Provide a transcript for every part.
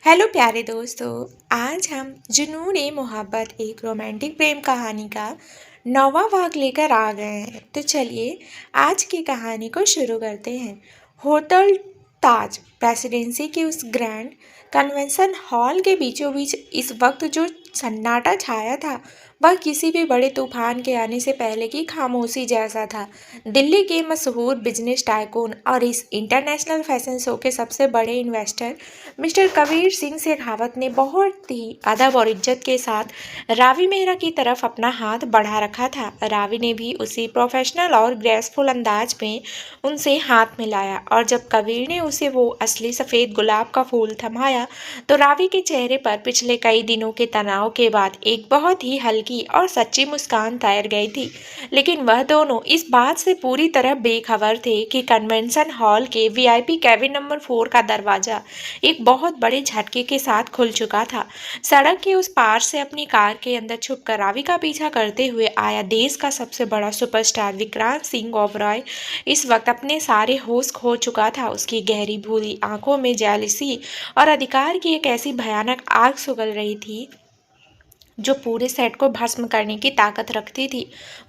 Hello प्यारे दोस्तों। आज हम जुनून ए मोहब्बत एक रोमांटिक प्रेम कहानी का नौवां भाग लेकर आ गए हैं। तो चलिए आज की कहानी को शुरू करते हैं। होटल ताज प्रेसिडेंसी के उस ग्रैंड कन्वेंशन हॉल के बीचों बीच इस वक्त जो सन्नाटा छाया था वह किसी भी बड़े तूफान के आने से पहले की खामोशी जैसा था। दिल्ली के मशहूर बिजनेस टाइकून और इस इंटरनेशनल फैशन शो के सबसे बड़े इन्वेस्टर मिस्टर कबीर सिंह शेखावत ने बहुत ही अदब और इज्जत के साथ रावी मेहरा की तरफ अपना हाथ बढ़ा रखा था। रावी ने भी उसी प्रोफेशनल और ग्रेसफुल अंदाज में उनसे हाथ मिलाया और जब कबीर ने उसे वो असली सफ़ेद गुलाब का फूल थमाया तो रावी के चेहरे पर पिछले कई दिनों के तनाव के बाद एक बहुत ही हल्की और सच्ची मुस्कान तैर गई थी। लेकिन वह दोनों इस बात से पूरी तरह बेखबर थे कि कन्वेंशन हॉल के वीआईपी कैबिन नंबर 4 का दरवाज़ा एक बहुत बड़े झटके के साथ खुल चुका था। सड़क के उस पार से अपनी कार के अंदर छुपकर रावी का पीछा करते हुए आया देश का सबसे बड़ा सुपरस्टार विक्रांत सिंह ओबरॉय इस वक्त अपने सारे होश खो चुका था। उसकी गहरी भूरी आंखों में जेलसी और अधिकार की एक ऐसी भयानक आग सुगल रही थी जो पूरे सेट को भस्म करने की ताकत रखती थी।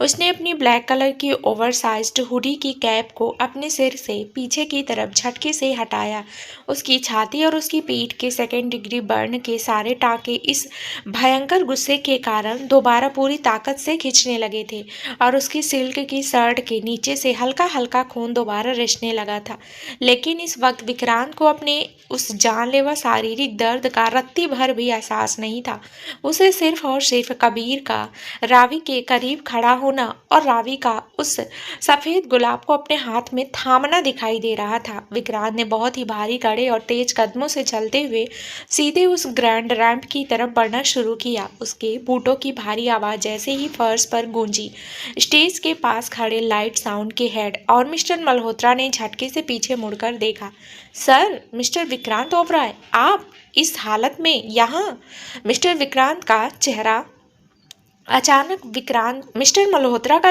उसने अपनी ब्लैक कलर की ओवरसाइज्ड हुडी की कैप को अपने सिर से पीछे की तरफ झटके से हटाया। उसकी छाती और उसकी पीठ के सेकेंड डिग्री बर्न के सारे टाँके इस भयंकर गुस्से के कारण दोबारा पूरी ताकत से खींचने लगे थे और उसकी सिल्क की शर्ट के नीचे से हल्का हल्का खून दोबारा रिसने लगा था। लेकिन इस वक्त विक्रांत को अपने उस जानलेवा शारीरिक दर्द का रत्ती भर भी एहसास नहीं था। उसे सिर्फ और सिर्फ कबीर का रावी के करीब खड़ा होना और रावी का उस सफ़ेद गुलाब को अपने हाथ में थामना दिखाई दे रहा था। विक्रांत ने बहुत ही भारी कड़े और तेज कदमों से चलते हुए सीधे उस ग्रैंड रैंप की तरफ बढ़ना शुरू किया। उसके बूटों की भारी आवाज़ जैसे ही फर्श पर गूंजी, स्टेज के पास खड़े लाइट साउंड के हेड और मिस्टर मल्होत्रा ने झटके से पीछे मुड़कर देखा। सर, मिस्टर विक्रांत ओबराय, आप इस हालत में यहाँ? मिस्टर मल्होत्रा का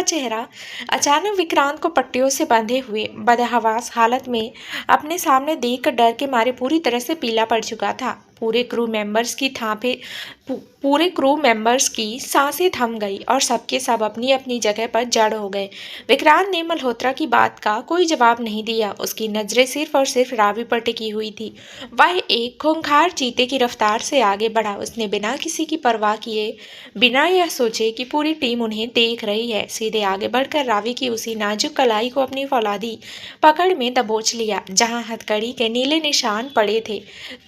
चेहरा अचानक विक्रांत को पट्टियों से बंधे हुए बदहवास हालत में अपने सामने देखकर डर के मारे पूरी तरह से पीला पड़ चुका था। पूरे क्रू मेंबर्स की सांसें थम गई और सबके सब अपनी अपनी जगह पर जड़ हो गए। विक्रांत ने मल्होत्रा की बात का कोई जवाब नहीं दिया। उसकी नजरें सिर्फ और सिर्फ रावी पर टिकी हुई थी। वह एक खूंखार चीते की रफ्तार से आगे बढ़ा। उसने बिना किसी की परवाह किए, बिना यह सोचे कि पूरी टीम उन्हें देख रही है, सीधे आगे बढ़कर रावी की उसी नाजुक कलाई को अपनी फौलादी पकड़ में दबोच लिया जहां हथकड़ी के नीले निशान पड़े थे।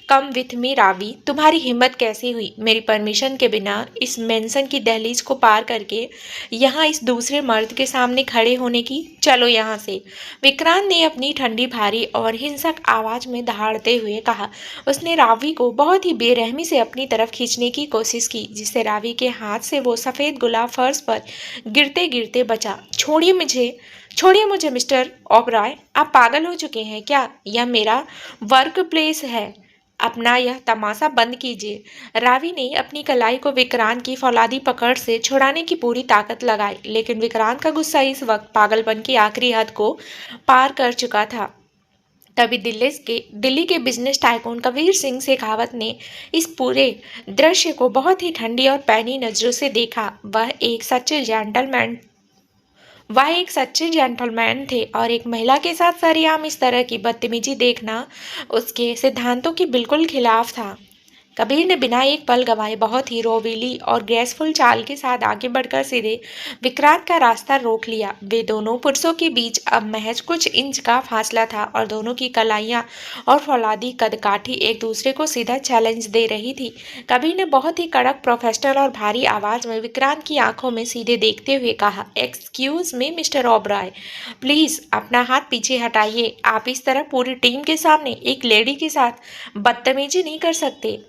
कम विथ मी रावी, तुम्हारी हिम्मत कैसी हुई मेरी परमिशन के बिना इस मेंशन की दहलीज को पार करके यहाँ इस दूसरे मर्द के सामने खड़े होने की? चलो यहाँ से, विक्रांत ने अपनी ठंडी भारी और हिंसक आवाज में दहाड़ते हुए कहा। उसने रावी को बहुत ही बेरहमी से अपनी तरफ खींचने की कोशिश की जिससे रावी के हाथ से वो सफ़ेद गुलाब फर्श पर गिरते गिरते बचा। छोड़िए मुझे मिस्टर ओबराय, आप पागल हो चुके हैं क्या? यह मेरा वर्क प्लेस है, अपना यह तमाशा बंद कीजिए। रावी ने अपनी कलाई को विक्रांत की फौलादी पकड़ से छुड़ाने की पूरी ताकत लगाई, लेकिन विक्रांत का गुस्सा इस वक्त पागलपन की आखिरी हद को पार कर चुका था। तभी दिल्ली के बिजनेस टाइकून कबीर सिंह शेखावत ने इस पूरे दृश्य को बहुत ही ठंडी और पैनी नजरों से देखा। वह एक सच्चे जेंटलमैन थे और एक महिला के साथ सरेआम इस तरह की बदतमीजी देखना उसके सिद्धांतों के बिल्कुल खिलाफ था। कबीर ने बिना एक पल गंवाए बहुत ही रोवीली और ग्रेसफुल चाल के साथ आगे बढ़कर सीधे विक्रांत का रास्ता रोक लिया। वे दोनों पुरुषों के बीच अब महज कुछ इंच का फासला था और दोनों की कलाइयाँ और फौलादी कदकाठी एक दूसरे को सीधा चैलेंज दे रही थी। कबीर ने बहुत ही कड़क, प्रोफेशनल और भारी आवाज में विक्रांत की आंखों में सीधे देखते हुए कहा, excuse me mister Oberoi, please अपना हाथ पीछे हटाइए। आप इस तरह पूरी टीम के सामने एक लेडी के साथ बदतमीजी नहीं कर सकते।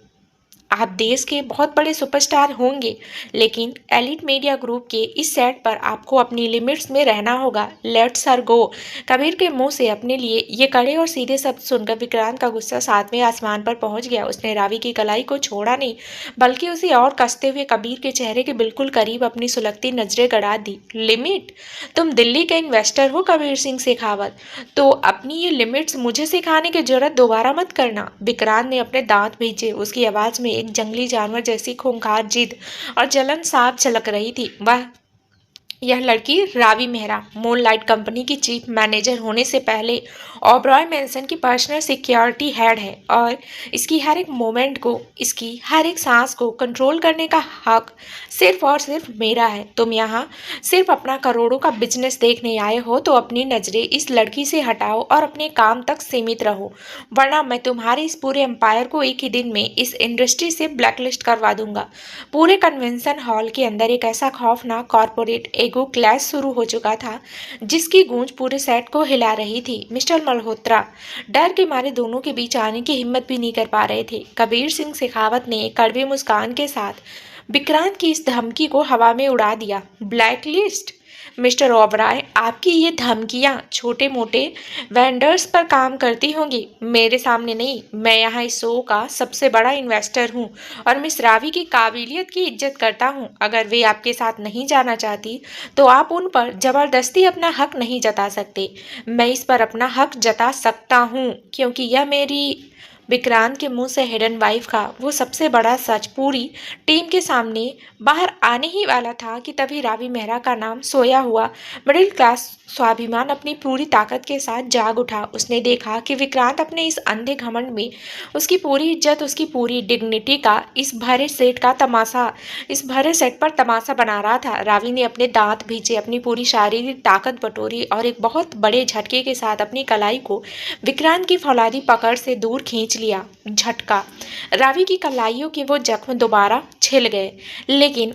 आप देश के बहुत बड़े सुपरस्टार होंगे, लेकिन एलिट मीडिया ग्रुप के इस सेट पर आपको अपनी लिमिट्स में रहना होगा। लेट्स हर गो। कबीर के मुंह से अपने लिए ये कड़े और सीधे शब्द सुनकर विक्रांत का गुस्सा सातवें आसमान पर पहुंच गया। उसने रावी की कलाई को छोड़ा नहीं, बल्कि उसे और कसते हुए कबीर के चेहरे के बिल्कुल करीब अपनी सुलगती नजरें गड़ा दी। लिमिट? तुम दिल्ली के इन्वेस्टर हो कबीर सिंह शेखावत, तो अपनी ये लिमिट्स मुझे सिखाने की जरूरत दोबारा मत करना। विक्रांत ने अपने दांत भींचे। उसकी आवाज में एक जंगली जानवर जैसी खूंखार जिद और जलन साफ झलक रही थी। वह यह लड़की रावी मेहरा मूनलाइट कंपनी की चीफ मैनेजर होने से पहले ओबरॉय मेंशन की पर्सनल सिक्योरिटी हेड है और इसकी हर एक मोमेंट को, इसकी हर एक सांस को कंट्रोल करने का हक सिर्फ और सिर्फ मेरा है। तुम यहाँ सिर्फ अपना करोड़ों का बिजनेस देखने आए हो तो अपनी नज़रें इस लड़की से हटाओ और अपने काम तक सीमित रहो, वरना मैं तुम्हारे इस पूरे एम्पायर को एक ही दिन में इस इंडस्ट्री से ब्लैकलिस्ट करवा दूंगा। पूरे कन्वेंशन हॉल के अंदर एक ऐसा खौफनाक कॉरपोरेट एगो क्लैश शुरू हो चुका था जिसकी गूंज पूरे सेट को हिला रही थी। मिस्टर मल्होत्रा डर के मारे दोनों के बीच आने की हिम्मत भी नहीं कर पा रहे थे। कबीर सिंह शेखावत ने कड़वी मुस्कान के साथ विक्रांत की इस धमकी को हवा में उड़ा दिया। ब्लैकलिस्ट? मिस्टर ओबराय, आपकी ये धमकियां छोटे मोटे वेंडर्स पर काम करती होंगी, मेरे सामने नहीं। मैं यहाँ इस शो का सबसे बड़ा इन्वेस्टर हूँ और मिस रावी की काबिलियत की इज्जत करता हूँ। अगर वे आपके साथ नहीं जाना चाहती तो आप उन पर जबरदस्ती अपना हक नहीं जता सकते। मैं इस पर अपना हक जता सकता हूँ क्योंकि यह मेरी। विक्रांत के मुंह से हिडन वाइफ का वो सबसे बड़ा सच पूरी टीम के सामने बाहर आने ही वाला था कि तभी रावी मेहरा का नाम सोया हुआ मिडिल क्लास स्वाभिमान अपनी पूरी ताकत के साथ जाग उठा। उसने देखा कि विक्रांत अपने इस अंधे घमंड में उसकी पूरी इज्जत, उसकी पूरी डिग्निटी का इस भरे सेट पर तमाशा बना रहा था। रावी ने अपने दांत भींचे, अपनी पूरी शारीरिक ताकत बटोरी और एक बहुत बड़े झटके के साथ अपनी कलाई को विक्रांत की फौलादी पकड़ से दूर खींच लिया। झटका। रावी की कलाइयों के वो जख्म दोबारा छिल गए, लेकिन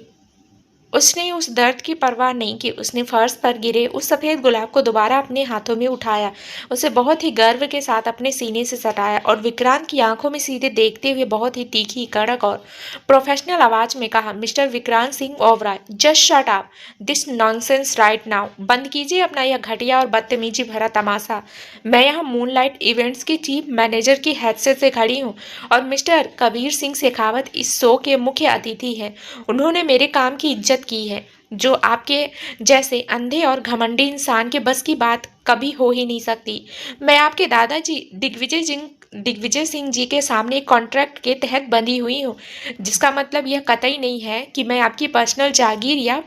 उसने उस दर्द की परवाह नहीं की। उसने फर्श पर गिरे उस सफ़ेद गुलाब को दोबारा अपने हाथों में उठाया, उसे बहुत ही गर्व के साथ अपने सीने से सटाया और विक्रांत की आंखों में सीधे देखते हुए बहुत ही तीखी, कड़क और प्रोफेशनल आवाज में कहा, mister Vikrant Singh Oberoi, just shut up this nonsense right now. बंद कीजिए अपना यह घटिया और बदतमीजी भरा तमाशा। मैं यहाँ मूनलाइट इवेंट्स की चीफ मैनेजर की हैसियत से खड़ी हूँ और मिस्टर कबीर सिंह शेखावत इस शो के मुख्य अतिथि हैं। उन्होंने मेरे काम की इज्जत की है, जो आपके जैसे अंधे और घमंडी इंसान के बस की बात कभी हो ही नहीं सकती। मैं आपके दादाजी दिग्विजय सिंह जी के सामने एक कॉन्ट्रैक्ट के तहत बंधी हुई हूँ, जिसका मतलब यह कतई नहीं है कि मैं आपकी पर्सनल जागीर या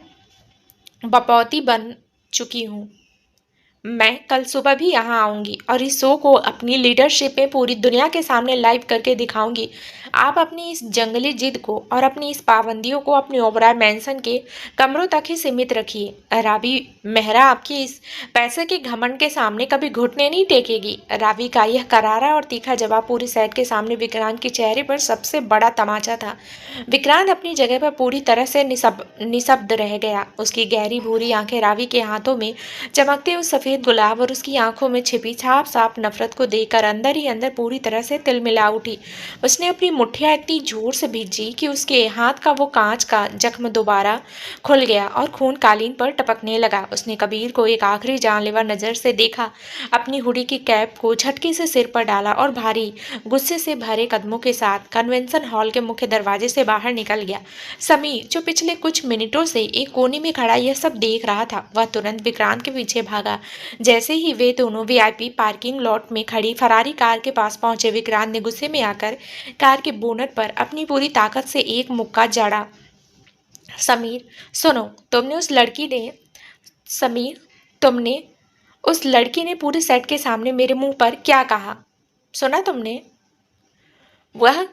बपौती बन चुकी हूँ। मैं कल सुबह भी यहाँ आऊँगी और इस शो को अपनी लीडरशिप में पूरी दुनिया के सामने लाइव करके दिखाऊंगी। आप अपनी इस जंगली जिद को और अपनी इस पाबंदियों को अपने ओबराय मैंसन के कमरों तक ही सीमित रखिए। रावी मेहरा आपकी इस पैसे के घमंड के सामने कभी घुटने नहीं टेकेगी। रावी का यह करारा और तीखा जवाब पूरे सेट के सामने विक्रांत के चेहरे पर सबसे बड़ा तमाचा था। विक्रांत अपनी जगह पर पूरी तरह से निशब्द रह गया। उसकी गहरी भूरी आंखें रावी के हाथों में चमकते उस सफ़ेद गुलाब और उसकी आंखों में छिपी साफ नफरत को देखकर अंदर ही अंदर पूरी तरह से तिलमिला उठी। उसने अपनी मुठ्ठियां इतनी जोर से भींची कि उसके हाथ का वो कांच का जख्म दोबारा खुल गया और खून कालीन पर टपकने लगा। उसने कबीर को एक आखिरी जानलेवा नज़र से देखा, अपनी हुडी की कैप को झटके से सिर पर डाला और भारी गुस्से से भरे कदमों के साथ कन्वेंशन हॉल के मुख्य दरवाजे से बाहर निकल गया। समीर, जो पिछले कुछ मिनटों से एक कोने में खड़ा यह सब देख रहा था, वह तुरंत विक्रांत के पीछे भागा। जैसे ही वे दोनों वीआईपी पार्किंग लॉट में खड़ी फरारी कार के पास पहुंचे, विक्रांत ने गुस्से में आकर कार के बोनट पर अपनी पूरी ताकत से एक मुक्का जड़ा। समीर, सुनो, तुमने उस लड़की ने पूरे सेट के सामने मेरे मुंह पर क्या कहा, सुना तुमने? वह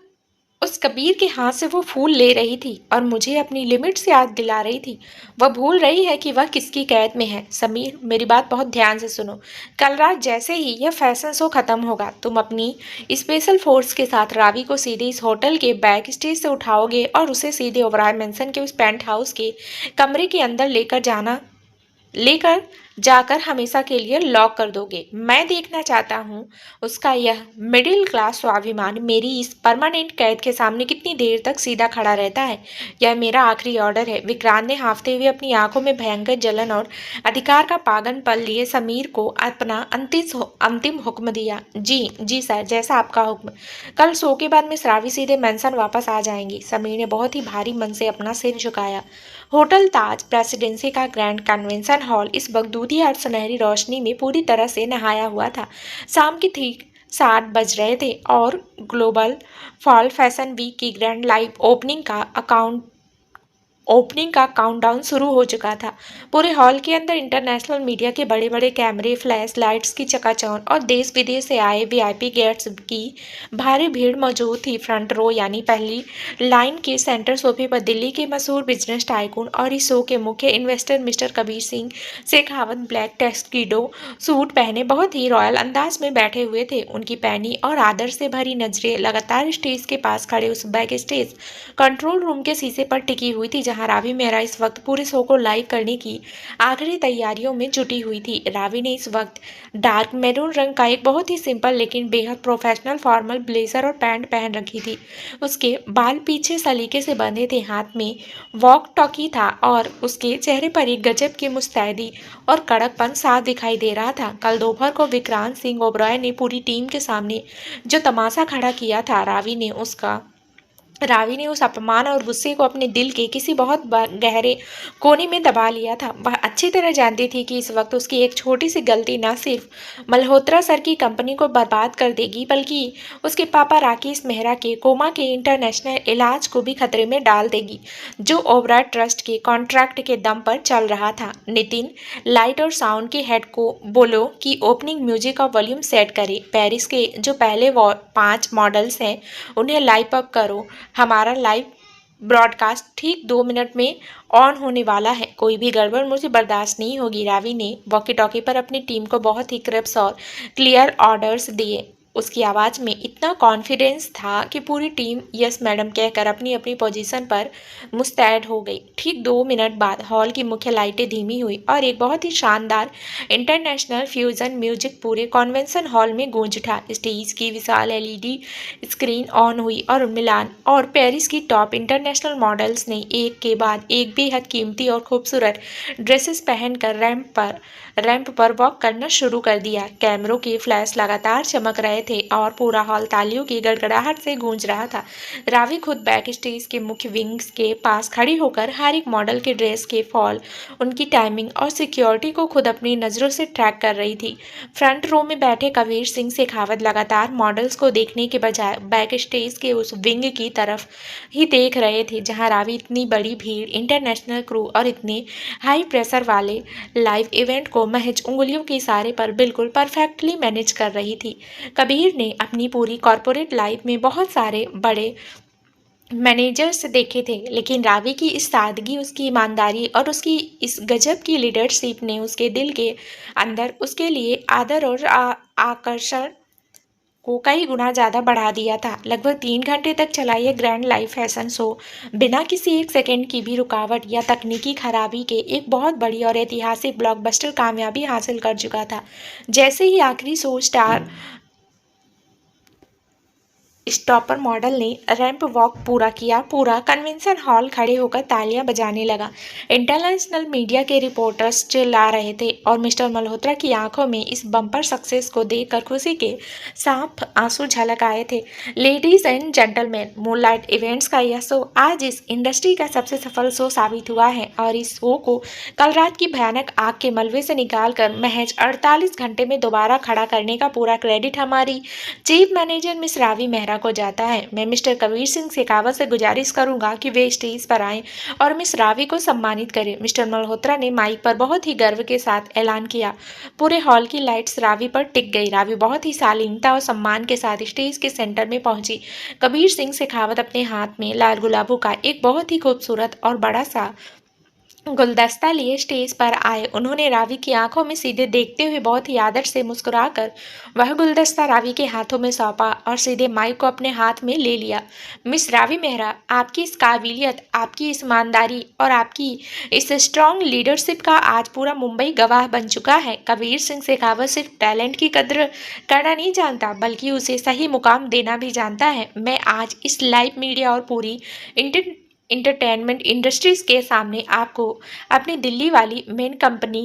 उस कबीर के हाथ से वो फूल ले रही थी और मुझे अपनी लिमिट्स याद दिला रही थी। वह भूल रही है कि वह किसकी कैद में है। समीर, मेरी बात बहुत ध्यान से सुनो। कल रात जैसे ही यह फैशन शो खत्म होगा, तुम अपनी स्पेशल फोर्स के साथ रावी को सीधे इस होटल के बैक स्टेज से उठाओगे और उसे सीधे ओबराय मेंशन के उस पेंट हाउस के कमरे के अंदर लेकर जाकर हमेशा के लिए लॉक कर दोगे। मैं देखना चाहता हूँ उसका यह मिडिल क्लास स्वाभिमान मेरी इस परमानेंट कैद के सामने कितनी देर तक सीधा खड़ा रहता है। यह मेरा आखिरी ऑर्डर है। विक्रांत ने हाँफते हुए अपनी आंखों में भयंकर जलन और अधिकार का पागन पल लिए समीर को अपना अंतिम हुक्म दिया। जी जी सर, जैसा आपका हुक्म। कल सो के बाद मिस रावी सीधे मेंशन वापस आ जाएंगी। समीर ने बहुत ही भारी मन से अपना सिर झुकाया। होटल ताज प्रेसिडेंसी का ग्रैंड कन्वेंशन हॉल इस वक्त दूधी और सुनहरी रोशनी में पूरी तरह से नहाया हुआ था। शाम की ठीक 7 बज रहे थे और ग्लोबल फॉल फैशन वीक की ग्रैंड लाइव ओपनिंग का काउंटडाउन शुरू हो चुका था। पूरे हॉल के अंदर इंटरनेशनल मीडिया के बड़े बड़े कैमरे, फ्लैश लाइट्स की चकाचौंध और देश विदेश से आए वीआईपी गेस्ट्स की भारी भीड़ मौजूद थी। फ्रंट रो यानी पहली लाइन के सेंटर सोफे पर दिल्ली के मशहूर बिजनेस टाइकून और इस शो के मुख्य investor mister Kabir Singh Shekhawat black tuxedo suit पहने बहुत ही रॉयल अंदाज में बैठे हुए थे। उनकी पैनी और आदर से भरी नजरें लगातार स्टेज के पास खड़े उस बैक स्टेज कंट्रोल रूम के शीशे पर टिकी हुई थी, जहां रावी मेहरा इस वक्त पूरे शो को लाइव करने की आखिरी तैयारियों में जुटी हुई थी। रावी ने इस वक्त डार्क मैरून रंग का एक बहुत ही सिंपल लेकिन बेहद प्रोफेशनल फॉर्मल ब्लेजर और पैंट पहन रखी थी। उसके बाल पीछे सलीके से बंधे थे, हाथ में वॉक टॉकी था और उसके चेहरे पर एक गजब की मुस्तैदी और कड़कपन साफ दिखाई दे रहा था। कल दोपहर को विक्रांत सिंह ओबरॉय ने पूरी टीम के सामने जो तमाशा खड़ा किया था, रावी ने उस अपमान और गुस्से को अपने दिल के किसी बहुत गहरे कोने में दबा लिया था। वह अच्छी तरह जानती थी कि इस वक्त उसकी एक छोटी सी गलती न सिर्फ मल्होत्रा सर की कंपनी को बर्बाद कर देगी, बल्कि उसके पापा राकेश मेहरा के कोमा के इंटरनेशनल इलाज को भी खतरे में डाल देगी, जो ओबराय ट्रस्ट के कॉन्ट्रैक्ट के दम पर चल रहा था। नितिन, लाइट और साउंड के हेड को बोलो कि ओपनिंग म्यूजिक का वॉल्यूम सेट करे। पेरिस के जो पहले 5 मॉडल्स हैं उन्हें लाइव अप करो। हमारा लाइव ब्रॉडकास्ट ठीक 2 मिनट में ऑन होने वाला है। कोई भी गड़बड़ मुझे बर्दाश्त नहीं होगी। रावी ने वॉकी टॉकी पर अपनी टीम को बहुत ही क्रिप्स और क्लियर ऑर्डर्स दिए। उसकी आवाज़ में इतना कॉन्फिडेंस था कि पूरी टीम यस मैडम कहकर अपनी अपनी पोजीशन पर मुस्तैद हो गई। ठीक 2 मिनट बाद हॉल की मुख्य लाइटें धीमी हुई और एक बहुत ही शानदार इंटरनेशनल फ्यूजन म्यूजिक पूरे कॉन्वेंशन हॉल में गूंज उठा। स्टेज की विशाल एलईडी स्क्रीन ऑन हुई और मिलान और पेरिस की टॉप इंटरनेशनल मॉडल्स ने एक के बाद एक बेहद कीमती और खूबसूरत ड्रेसेस पहनकर रैंप पर वॉक करना शुरू कर दिया। कैमरों के फ्लैश लगातार चमक रहे थे और पूरा हॉल तालियों की गड़गड़ाहट से गूंज रहा था। रावी खुद बैक स्टेज के मुख्य विंग्स के पास खड़ी होकर हर एक मॉडल के ड्रेस के फॉल, उनकी टाइमिंग और सिक्योरिटी को खुद अपनी नज़रों से ट्रैक कर रही थी। फ्रंट रो में बैठे कबीर सिंह शेखावत लगातार मॉडल्स को देखने के बजाय बैक स्टेज के उस विंग की तरफ ही देख रहे थे, जहां रावी इतनी बड़ी भीड़, इंटरनेशनल क्रू और इतने हाई प्रेशर वाले लाइव इवेंट को महज उंगलियों के इशारे पर बिल्कुल परफेक्टली मैनेज कर रही थी। कबीर ने अपनी पूरी कॉरपोरेट लाइफ में बहुत सारे बड़े मैनेजर्स देखे थे, लेकिन रावी की इस सादगी, उसकी ईमानदारी और उसकी इस गजब की लीडरशिप ने उसके दिल के अंदर उसके लिए आदर और आकर्षण को कई गुना ज़्यादा बढ़ा दिया था। लगभग 3 घंटे तक चला यह ग्रैंड लाइव फैशन शो बिना किसी एक सेकंड की भी रुकावट या तकनीकी खराबी के एक बहुत बड़ी और ऐतिहासिक ब्लॉकबस्टर कामयाबी हासिल कर चुका था। जैसे ही आखिरी शो स्टॉपर मॉडल ने रैंप वॉक पूरा किया, पूरा कन्वेंशन हॉल खड़े होकर तालियां बजाने लगा। इंटरनेशनल मीडिया के रिपोर्टर्स चिल्ला रहे थे और मिस्टर मल्होत्रा की आंखों में इस बम्पर सक्सेस को देखकर खुशी के साफ आंसू झलक आए थे। Ladies and gentleman, moonlight events का यह शो आज इस इंडस्ट्री का सबसे सफल शो साबित हुआ है और इस शो को कल रात की भयानक आग के मलबे से निकालकर महज 48 घंटे में दोबारा खड़ा करने का पूरा क्रेडिट हमारी chief manager miss Ravi Mehra को जाता है। मैं मिस्टर कबीर सिंह शेखावत से गुजारिश करूंगा कि वे स्टेज पर आएं और मिस रावी को सम्मानित करें। मिस्टर मल्होत्रा ने माइक पर बहुत ही गर्व के साथ ऐलान किया। पूरे हॉल की लाइट्स रावी पर टिक गई। रावी बहुत ही शालीनता और सम्मान के साथ स्टेज के सेंटर में पहुंची। कबीर सिंह शेखावत अपने हाथ में लाल गुलाबों का एक बहुत ही खूबसूरत और बड़ा सा गुलदस्ता लिए स्टेज पर आए। उन्होंने रावी की आंखों में सीधे देखते हुए बहुत ही आदर से मुस्कुराकर वह गुलदस्ता रावी के हाथों में सौंपा और सीधे माइक को अपने हाथ में ले लिया। मिस रावी मेहरा, आपकी इस काबिलियत, आपकी इस ईमानदारी और आपकी इस स्ट्रॉन्ग लीडरशिप का आज पूरा मुंबई गवाह बन चुका है। कबीर सिंह शेखावत सिर्फ टैलेंट की कद्र करना नहीं जानता, बल्कि उसे सही मुकाम देना भी जानता है। मैं आज इस लाइव मीडिया और पूरी इंटरटेनमेंट इंडस्ट्रीज के सामने आपको अपनी दिल्ली वाली main company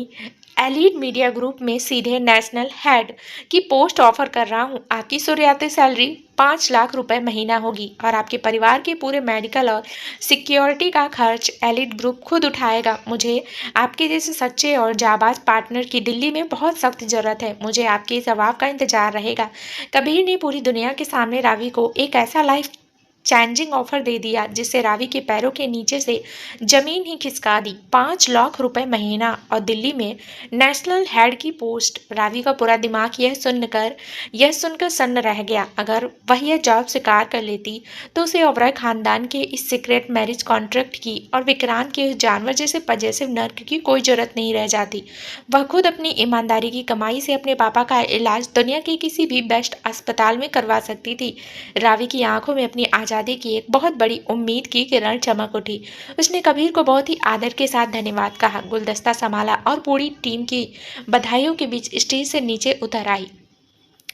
elite media group में सीधे नेशनल हेड की पोस्ट ऑफर कर रहा हूँ। आपकी शुरुआती सैलरी 5 लाख रुपए महीना होगी और आपके परिवार के पूरे मेडिकल और सिक्योरिटी का खर्च एलीट ग्रुप खुद उठाएगा। मुझे आपके जैसे सच्चे और जाबाज पार्टनर की दिल्ली में बहुत सख्त जरूरत है। मुझे आपके जवाब का इंतजार रहेगा। कबीर ने पूरी दुनिया के सामने रावी को एक ऐसा लाइफ चैलेंजिंग ऑफर दे दिया जिससे रावी के पैरों के नीचे से जमीन ही खिसका दी। 5 लाख रुपए महीना और दिल्ली में नेशनल हेड की पोस्ट। रावी का पूरा दिमाग यह सुनकर सन्न रह गया। अगर वह यह जॉब स्वीकार कर लेती तो उसे ओबराय खानदान के इस सीक्रेट मैरिज कॉन्ट्रैक्ट की और विक्रांत के उस जानवर जैसे पजेसिव नर्क की कोई जरूरत नहीं रह जाती। वह खुद अपनी ईमानदारी की कमाई से अपने पापा का इलाज दुनिया के किसी भी बेस्ट अस्पताल में करवा सकती थी। रावी की आंखों में अपनी आज़ादी की एक बहुत बड़ी उम्मीद की किरण चमक उठी। उसने कबीर को बहुत ही आदर के साथ धन्यवाद कहा, गुलदस्ता संभाला और पूरी टीम की बधाइयों के बीच स्टेज से नीचे उतर आई।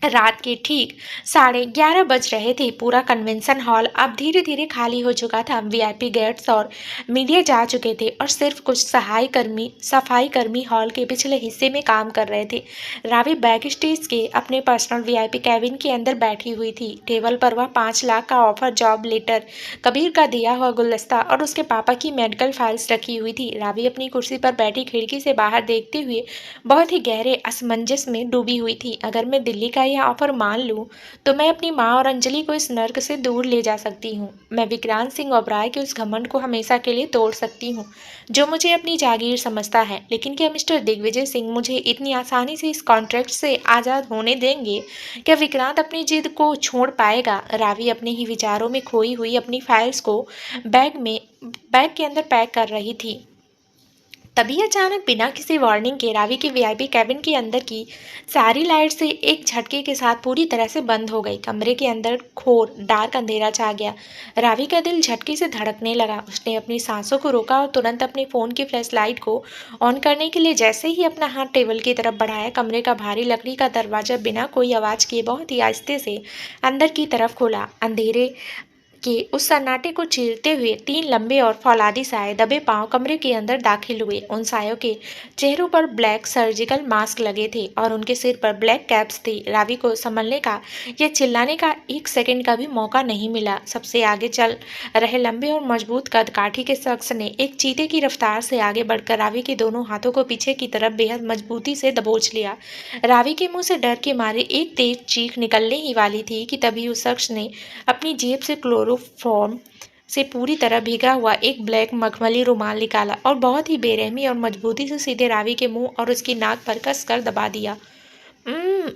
रात के ठीक 11:30 बज रहे थे। पूरा कन्वेंशन हॉल अब धीरे धीरे खाली हो चुका था। वीआईपी गेट्स और मीडिया जा चुके थे और सिर्फ कुछ सफाई कर्मी हॉल के पिछले हिस्से में काम कर रहे थे। रावी बैक स्टेज के अपने पर्सनल वीआईपी कैबिन के अंदर बैठी हुई थी। टेबल पर वह 5 लाख का ऑफर जॉब लेटर, कबीर का दिया हुआ गुलदस्ता और उसके पापा की मेडिकल फाइल्स रखी हुई थी। रावी अपनी कुर्सी पर बैठी खिड़की से बाहर देखते हुए बहुत ही गहरे असमंजस में डूबी हुई थी। अगर मैं दिल्ली का यह ऑफर मान लूं तो मैं अपनी माँ और अंजलि को इस नर्क से दूर ले जा सकती हूँ। मैं विक्रांत सिंह ओबराय के उस घमंड को हमेशा के लिए तोड़ सकती हूँ जो मुझे अपनी जागीर समझता है। लेकिन क्या मिस्टर दिग्विजय सिंह मुझे इतनी आसानी से इस कॉन्ट्रैक्ट से आज़ाद होने देंगे? क्या विक्रांत अपनी जिद को छोड़ पाएगा? रावी अपने ही विचारों में खोई हुई अपनी फाइल्स को बैग के अंदर पैक कर रही थी। तभी अचानक बिना किसी वार्निंग के रावी की वीआईपी कैबिन के अंदर की सारी लाइट से एक झटके के साथ पूरी तरह से बंद हो गई। कमरे के अंदर घोर डार्क अंधेरा छा गया। रावी का दिल झटके से धड़कने लगा। उसने अपनी सांसों को रोका और तुरंत अपने फ़ोन की फ्लैश लाइट को ऑन करने के लिए जैसे ही अपना हाथ टेबल की तरफ बढ़ाया, कमरे का भारी लकड़ी का दरवाजा बिना कोई आवाज़ किए बहुत ही आहिस्ते से अंदर की तरफ खुला। अंधेरे के उस सन्नाटे को चीरते हुए 3 लंबे और फौलादी साए दबे पांव कमरे के अंदर दाखिल हुए। उन सायों के चेहरों पर ब्लैक सर्जिकल मास्क लगे थे और उनके सिर पर ब्लैक कैप्स थी। रावी को संभलने का या चिल्लाने का 1 सेकंड का भी मौका नहीं मिला। सबसे आगे चल रहे लंबे और मजबूत कद काठी के शख्स ने एक चीते की रफ्तार से आगे बढ़कर रावी के दोनों हाथों को पीछे की तरफ बेहद मजबूती से दबोच लिया। रावी के मुंह से डर के मारे एक तेज चीख निकलने ही वाली थी कि तभी उस शख्स ने अपनी जेब से क्लोरोफॉर्म से पूरी तरह भीगा हुआ एक ब्लैक मखमली रुमाल निकाला और बहुत ही बेरहमी और मजबूती से सीधे रावी के मुंह और उसकी नाक पर कस कर दबा दिया।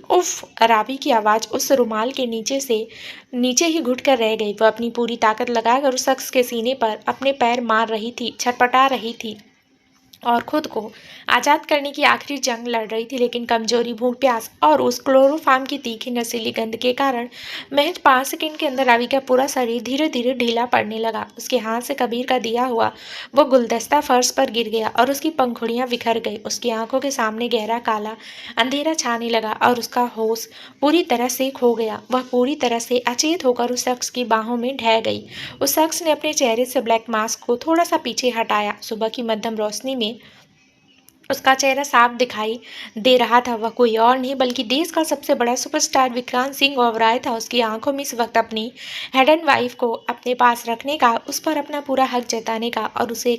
उफ! रावी की आवाज़ उस रुमाल के नीचे ही घुट कर रह गई। वह अपनी पूरी ताकत लगाकर उस शख्स के सीने पर अपने पैर मार रही थी, छटपटा रही थी और खुद को आज़ाद करने की आखिरी जंग लड़ रही थी। लेकिन कमजोरी, भूख, प्यास और उस क्लोरोफार्म की तीखी नशीली गंध के कारण महज 5 सेकंड के अंदर रावी का पूरा शरीर धीरे धीरे ढीला पड़ने लगा। उसके हाथ से कबीर का दिया हुआ वो गुलदस्ता फर्श पर गिर गया और उसकी पंखुड़ियां बिखर गई। उसकी आंखों के सामने गहरा काला अंधेरा छाने लगा और उसका होश पूरी तरह से खो गया। वह पूरी तरह से अचेत होकर उस शख्स की बाहों में ढह गई। उस शख्स ने अपने चेहरे से ब्लैक मास्क को थोड़ा सा पीछे हटाया। सुबह की मध्यम रोशनी में उसका चेहरा साफ दिखाई दे रहा था। वह कोई और नहीं बल्कि देश का सबसे बड़ा सुपरस्टार विक्रांत सिंह ओबराय था। उसकी आंखों में इस वक्त अपनी हेड एंड वाइफ को अपने पास रखने का, उस पर अपना पूरा हक जताने का और उसे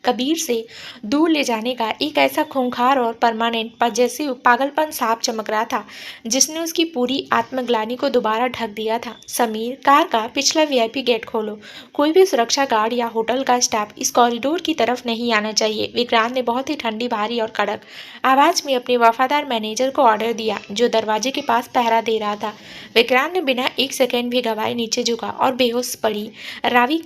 कबीर से दूर ले जाने का एक ऐसा खूंखार और परमानेंट पजेसिव पागलपन साफ चमक रहा था जिसने उसकी पूरी आत्मग्लानि को दोबारा ढक दिया था। समीर, कार का पिछला वीआईपी गेट खोलो। कोई भी सुरक्षा गार्ड या होटल का स्टाफ इस कॉरिडोर की तरफ नहीं आना चाहिए। विक्रांत ने बहुत ही ठंडी, भारी और कड़क आवाज में अपने वफादार मैनेजर को ऑर्डर दिया जो दरवाजे के पास पहरा दे रहा था। विक्रांत ने बिना 1 सेकेंड भी गवाए नीचे झुका और बेहोश पड़ी रावी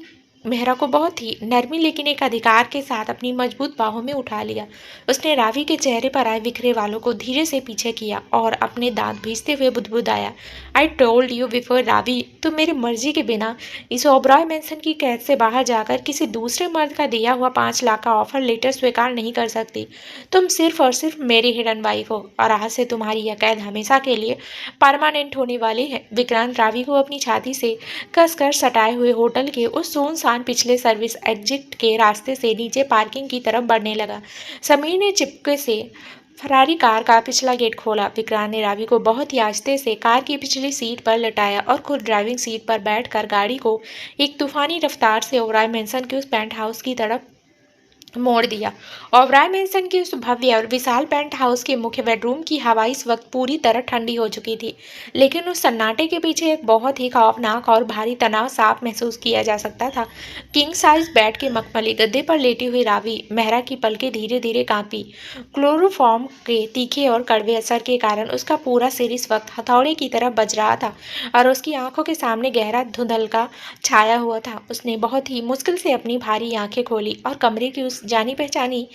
मेहरा को बहुत ही नरमी लेकिन एक अधिकार के साथ अपनी मजबूत बाहों में उठा लिया। उसने रावी के चेहरे पर आए बिखरे वालों को धीरे से पीछे किया और अपने दांत भींचते हुए बुदबुदाया, I told you before Ravi, तुम मेरी मर्जी के बिना इस ओबरॉय मैंसन की कैद से बाहर जाकर किसी दूसरे मर्द का दिया हुआ 5 लाख का ऑफर लेटर स्वीकार नहीं कर सकती। तुम सिर्फ और सिर्फ मेरी हिडन वाइफ हो और आज से तुम्हारी यह कैद हमेशा के लिए परमानेंट होने वाली है। विक्रांत रावी को अपनी छाती से कसकर सटाए हुए होटल के उस सुनसान पिछले सर्विस एग्जिट के रास्ते से नीचे पार्किंग की तरफ बढ़ने लगा। समीर ने चिपके से फरारी कार का पिछला गेट खोला। विक्रांत ने रावी को बहुत ही आस्ते से कार की पिछली सीट पर लटाया और खुद ड्राइविंग सीट पर बैठकर गाड़ी को एक तूफानी रफ्तार से ओबराय मैंसन के उस पेंट हाउस की तरफ मोड़ दिया। ओबराय मैंसन के उस भव्य और विशाल पेंट हाउस के मुख्य बेडरूम की हवा इस वक्त पूरी तरह ठंडी हो चुकी थी, लेकिन उस सन्नाटे के पीछे एक बहुत ही खौफनाक और भारी तनाव साफ महसूस किया जा सकता था। किंग साइज बेड के मखमली गद्दे पर लेटी हुई रावी मेहरा की पलकें धीरे धीरे कांपी। क्लोरोफॉर्म के तीखे और कड़वे असर के कारण उसका पूरा सिर इस वक्त हथौड़े की तरह बज रहा था और उसकी आंखों के सामने गहरा धुंधलका छाया हुआ था। उसने बहुत ही मुश्किल से अपनी भारी आंखें खोली और कमरे की उस जानी पहचानी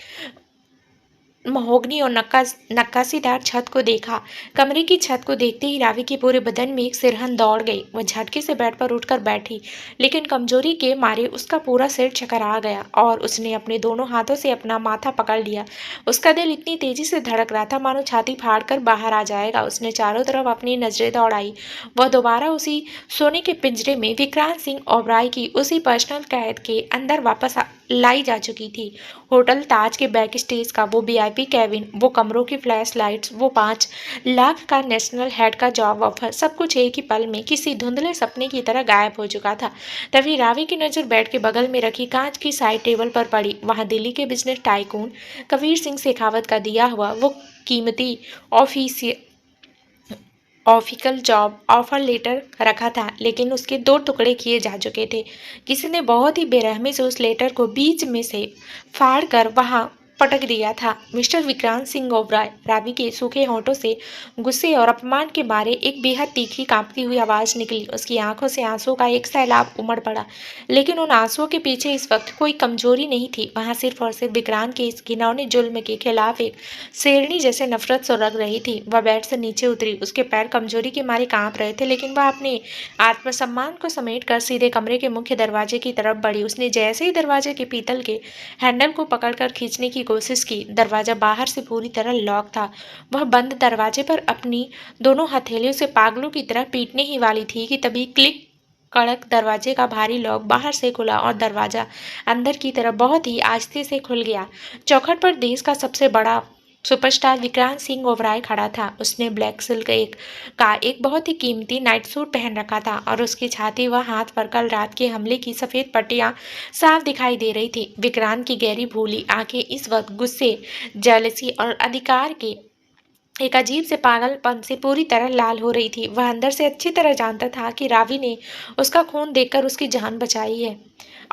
महोगनी और नक्काशीदार छत को देखा। कमरे की छत को देखते ही रावी के पूरे बदन में एक सिरहन दौड़ गई। वह झटके से बेड पर उठकर बैठी, लेकिन कमजोरी के मारे उसका पूरा सिर चकरा गया और उसने अपने दोनों हाथों से अपना माथा पकड़ लिया। उसका दिल इतनी तेजी से धड़क रहा था मानो छाती फाड़कर बाहर आ जाएगा। उसने चारों तरफ अपनी नजरें दौड़ाई। वह दोबारा उसी सोने के पिंजरे में विक्रांत सिंह ओबराय की उसी पर्सनल कैद के अंदर वापस लाई जा चुकी थी। होटल ताज के बैक स्टेज का वो वीआईपी कैबिन, वो कमरों की फ्लैश लाइट्स, वो 5 लाख का नेशनल हेड का जॉब ऑफर, सब कुछ एक ही पल में किसी धुंधले सपने की तरह गायब हो चुका था। तभी रावी की नज़र बेड के बगल में रखी कांच की साइड टेबल पर पड़ी। वहाँ दिल्ली के बिजनेस टाइकून कबीर सिंह शेखावत का दिया हुआ वो कीमती ऑफिकल जॉब ऑफर लेटर रखा था, लेकिन उसके 2 टुकड़े किए जा चुके थे। किसी ने बहुत ही बेरहमी से उस लेटर को बीच में से फाड़ कर वहां पटक दिया था। मिस्टर विक्रांत सिंह ओबराय, रावी के सूखे होंठों से गुस्से और अपमान के मारे एक बेहद तीखी कांपती हुई आवाज निकली। उसकी आंखों से आंसुओं का एक सैलाब उमड़ पड़ा, लेकिन उन आंसुओं के पीछे इस वक्त कोई कमजोरी नहीं थी। वहां सिर्फ और सिर्फ विक्रांत के इस घिनौने जुल्म के खिलाफ एक शेरनी जैसे नफरत सुलग रही थी। वह बेड से नीचे उतरी। उसके पैर कमजोरी के मारे कांप रहे थे, लेकिन वह अपने आत्मसम्मान को समेटकर सीधे कमरे के मुख्य दरवाजे की तरफ बढ़ी। उसने जैसे ही दरवाजे के पीतल के हैंडल को पकड़कर खींचने की कोशिश की, दरवाजा बाहर से पूरी तरह लॉक था। वह बंद दरवाजे पर अपनी दोनों हथेलियों से पागलों की तरह पीटने ही वाली थी कि तभी क्लिक, कड़क दरवाजे का भारी लॉक बाहर से खुला और दरवाजा अंदर की तरफ बहुत ही आस्ते से खुल गया। चौखट पर देश का सबसे बड़ा सुपरस्टार विक्रांत सिंह ओबराय खड़ा था। उसने ब्लैक सिल्क एक बहुत ही कीमती नाइट सूट पहन रखा था और उसकी छाती व हाथ पर कल रात के हमले की सफ़ेद पट्टियां साफ दिखाई दे रही थी। विक्रांत की गहरी भूली आंखें इस वक्त गुस्से, जेलसी और अधिकार के एक अजीब से पागलपन से पूरी तरह लाल हो रही थी। वह अंदर से अच्छी तरह जानता था कि रावी ने उसका खून देखकर उसकी जान बचाई है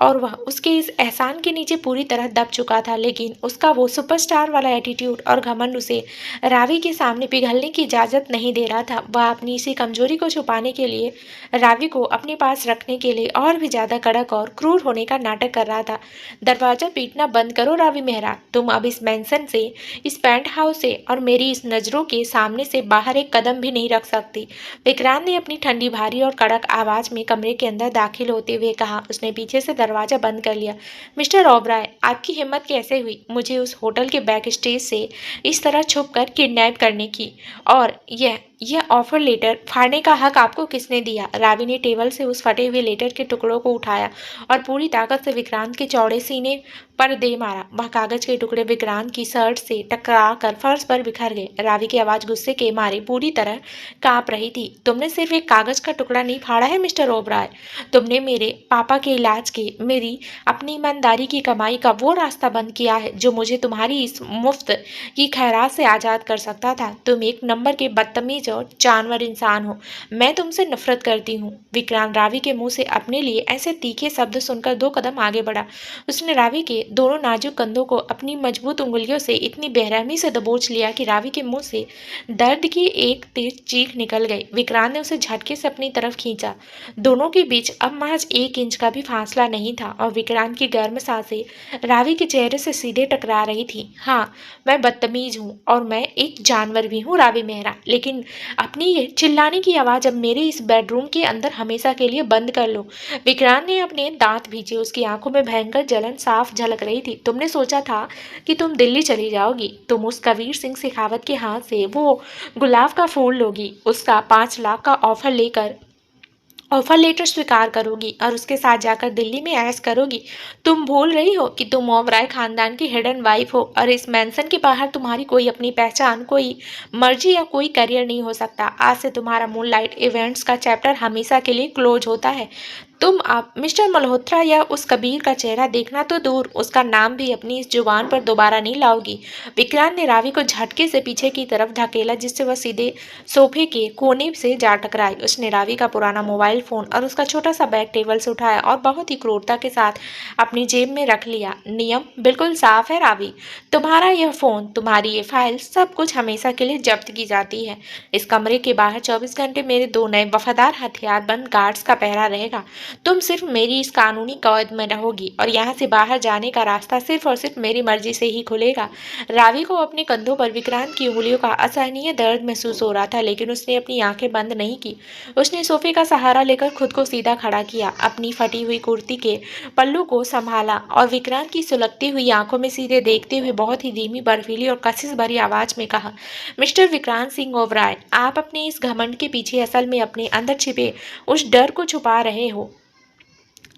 और वह उसके इस एहसान के नीचे पूरी तरह दब चुका था, लेकिन उसका वो सुपरस्टार वाला एटीट्यूड और घमंड उसे रावी के सामने पिघलने की इजाज़त नहीं दे रहा था। वह अपनी इसी कमजोरी को छुपाने के लिए, रावी को अपने पास रखने के लिए और भी ज़्यादा कड़क और क्रूर होने का नाटक कर रहा था। दरवाज़ा पीटना बंद करो रावी मेहरा, तुम अब इस मैंसन से, इस पेंट हाउस से और मेरी इस नज़रों के सामने से बाहर एक कदम भी नहीं रख सकती। विक्रांत ने अपनी ठंडी, भारी और कड़क आवाज़ में कमरे के अंदर दाखिल होते हुए कहा। उसने पीछे से दरवाज़ा बंद कर लिया। मिस्टर ओबराय, आपकी हिम्मत कैसे हुई मुझे उस होटल के बैक स्टेज से इस तरह छुपकर किडनैप करने की, और यह ऑफर लेटर फाड़ने का हक आपको किसने दिया? रावी ने टेबल से उस फटे हुए लेटर के टुकड़ों को उठाया और पूरी ताकत से विक्रांत के चौड़े सीने पर दे मारा। वह कागज के टुकड़े विक्रांत की शर्ट से टकरा कर फर्श पर बिखर गए। रावी की आवाज़ गुस्से के मारे पूरी तरह कांप रही थी। तुमने सिर्फ एक कागज का टुकड़ा नहीं फाड़ा है मिस्टर ओबराय, तुमने मेरे पापा के इलाज के, मेरी अपनी ईमानदारी की कमाई का वो रास्ता बंद किया है जो मुझे तुम्हारी इस मुफ्त की खैरात से आज़ाद कर सकता था। तुम एक नंबर के बदतमीज तो जानवर इंसान हो। मैं तुमसे नफरत करती हूँ। विक्रांत रावी के मुंह से अपने लिए ऐसे तीखे शब्द सुनकर 2 कदम आगे बढ़ा। उसने रावी के दोनों नाजुक कंधों को अपनी मजबूत उंगलियों से इतनी बेरहमी से दबोच लिया कि रावी के मुंह से दर्द की एक तेज चीख निकल गई। विक्रांत ने उसे झटके से अपनी तरफ खींचा। दोनों के बीच अब महज 1 इंच का भी फासला नहीं था और विक्रांत की गर्म सांसें रावी के चेहरे से सीधे टकरा रही थी। हाँ, मैं बदतमीज हूँ और मैं एक जानवर भी हूँ रावी मेहरा, लेकिन अपनी ये चिल्लाने की आवाज़ अब मेरे इस बेडरूम के अंदर हमेशा के लिए बंद कर लो। विक्रांत ने अपने दांत भींचे। उसकी आंखों में भयंकर जलन साफ झलक रही थी। तुमने सोचा था कि तुम दिल्ली चली जाओगी, तुम उस कबीर सिंह शेखावत के हाथ से वो गुलाब का फूल लोगी, उसका 5 लाख का ऑफर लेटर स्वीकार करोगी और उसके साथ जाकर दिल्ली में ऐश करोगी। तुम भूल रही हो कि तुम ओबराय खानदान की हिडन वाइफ हो और इस मैंसन के बाहर तुम्हारी कोई अपनी पहचान, कोई मर्जी या कोई करियर नहीं हो सकता। आज से तुम्हारा मूनलाइट इवेंट्स का चैप्टर हमेशा के लिए क्लोज होता है। तुम अब मिस्टर मल्होत्रा या उस कबीर का चेहरा देखना तो दूर, उसका नाम भी अपनी इस जुबान पर दोबारा नहीं लाओगी। विक्रांत ने रावी को झटके से पीछे की तरफ धकेला, जिससे वह सीधे सोफे के कोने से जा टकराई। उसने रावी का पुराना मोबाइल फोन और उसका छोटा सा बैग टेबल से उठाया और बहुत ही क्रूरता के साथ अपनी जेब में रख लिया। नियम बिल्कुल साफ है रावी, तुम्हारा यह फोन, तुम्हारी ये फाइल, सब कुछ हमेशा के लिए जब्त की जाती है। इस कमरे के बाहर 24 घंटे मेरे 2 नए वफादार हथियारबंद गार्ड्स का पहरा रहेगा। तुम सिर्फ मेरी इस कानूनी कैद में रहोगी और यहाँ से बाहर जाने का रास्ता सिर्फ और सिर्फ मेरी मर्जी से ही खुलेगा। रावी को अपने कंधों पर विक्रांत की उंगलियों का असहनीय दर्द महसूस हो रहा था, लेकिन उसने अपनी आंखें बंद नहीं की। उसने सोफे का सहारा लेकर खुद को सीधा खड़ा किया, अपनी फटी हुई कुर्ती के पल्लू को संभाला और विक्रांत की सुलगती हुई आंखों में सीधे देखते हुए बहुत ही धीमी, बर्फीली और कशिश भरी आवाज में कहा, मिस्टर विक्रांत सिंह ओबराय, आप अपने इस घमंड के पीछे असल में अपने अंदर छिपे उस डर को छुपा रहे हो।